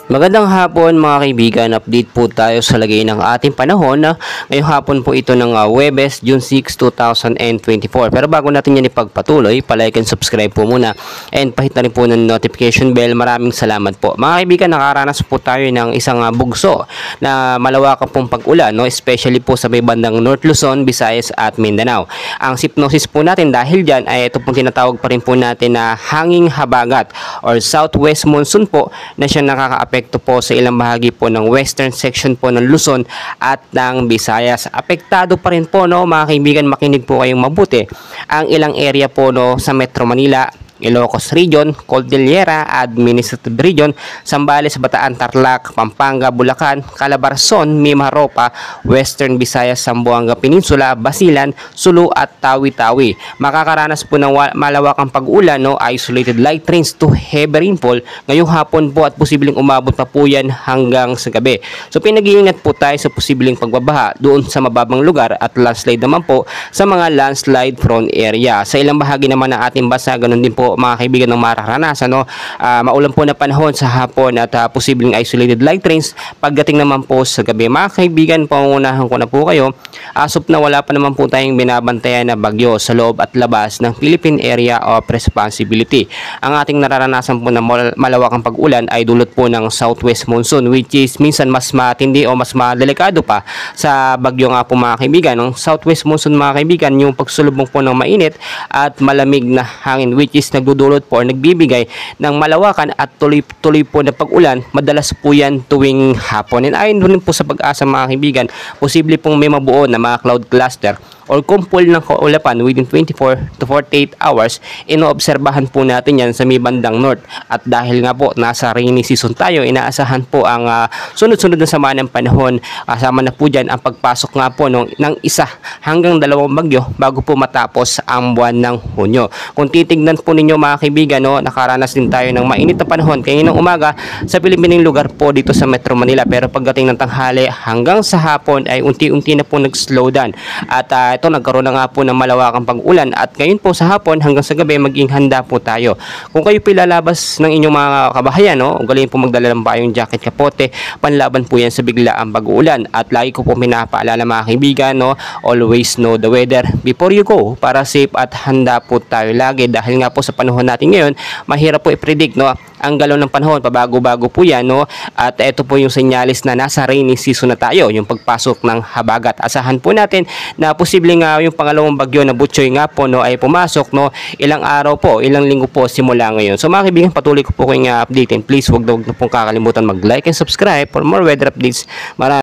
Magandang hapon mga kaibigan, update po tayo sa lagay ng ating panahon. Ngayong hapon po ito ng Huwebes, June 6, 2024. Pero bago natin yan ipagpatuloy, palike and subscribe po muna and pahit na rin po ng notification bell. Maraming salamat po. Mga kaibigan, nakaranas po tayo ng isang bugso na malawakan pong pag-ulan, no? Especially po sa may bandang North Luzon, Visayas at Mindanao. Ang hypnosis po natin dahil dyan ay ito pong tinatawag pa rin po natin na hanging habagat or southwest monsoon po na siya nakaka-apekto po sa ilang bahagi po ng western section po ng Luzon at ng Visayas. Apektado pa rin po, no, mga kaibigan, makinig po kayong mabuti, ang ilang area po, no, sa Metro Manila, Ilocos Region, Cordillera, Administrative Region, Zambales, Bataan, Tarlac, Pampanga, Bulacan, Calabarzon, Mimaropa, Western Visayas, Zamboanga Peninsula, Basilan, Sulu at Tawi-Tawi. Makakaranas po ng malawakang pag-ulan, no, isolated light rains to heavy rainfall ngayong hapon po at posibleng umabot pa po yan hanggang sa gabi. So pinag-iingat po tayo sa posibleng pagbabaha doon sa mababang lugar at landslide naman po sa mga landslide prone area. Sa ilang bahagi naman ng ating bansa, ganun din po mga kaibigan ng mararanasan, no? Maulan po na panahon sa hapon at posibleng isolated light rains pagdating naman po sa gabi. Mga kaibigan, pangunahan ko na po kayo, asop na wala pa naman po tayong binabantayan na bagyo sa loob at labas ng Philippine Area of Responsibility. Ang ating nararanasan po na malawakang pag-ulan ay dulot po ng southwest monsoon, which is minsan mas matindi o mas madelikado pa sa bagyo nga po mga kaibigan. Ang southwest monsoon mga kaibigan, yung pagsulubong po ng mainit at malamig na hangin, which is nagdudulot po or nagbibigay ng malawakan at tuloy-tuloy po na pag-ulan. Madalas po yan tuwing hapon. And ayon rin po sa Pag-asa mga kaibigan, posible pong may mabuo na mga cloud cluster or kumpol ng kaulapan within 24 to 48 hours. Inoobserbahan po natin yan sa may bandang north. At dahil nga po nasa rainy season tayo, inaasahan po ang sunod-sunod na sama ng panahon. Kasama na po dyan ang pagpasok nga po ng isa hanggang 2 bagyo bago po matapos ang buwan ng Hunyo. Kung titignan po ninyo mga kaibigan, no, nakaranas din tayo ng mainit na panahon kaninang umaga sa Pilipinang lugar po dito sa Metro Manila. Pero pagdating ng tanghali hanggang sa hapon ay unti-unti na po nag-slow down. At ito, nagkaroon na nga po ng malawakang pag-ulan at ngayon po sa hapon hanggang sa gabi maging handa po tayo. Kung kayo pilalabas ng inyong mga kabahayan, no, galing po magdala ng bayong jacket, kapote, panlaban po yan sa biglaang pag-uulan. At lagi ko po pinapaalala mga kaibigan, no, always know the weather before you go para safe at handa po tayo lagi. Dahil nga po sa panahon natin ngayon, mahirap po i-predict, no, ang galaw ng panahon, pabago-bago po yan, no, at ito po yung senyalis na nasa rainy season na tayo, yung pagpasok ng habagat. Asahan po natin na posibleng yung pangalawang bagyo na Butchoy nga po, no, ay pumasok, no, ilang araw po, ilang linggo po simula ngayon. So mga kaibigan, patuloy ko po kayong update and please wag na pong kakalimutan mag-like and subscribe for more weather updates. Maraming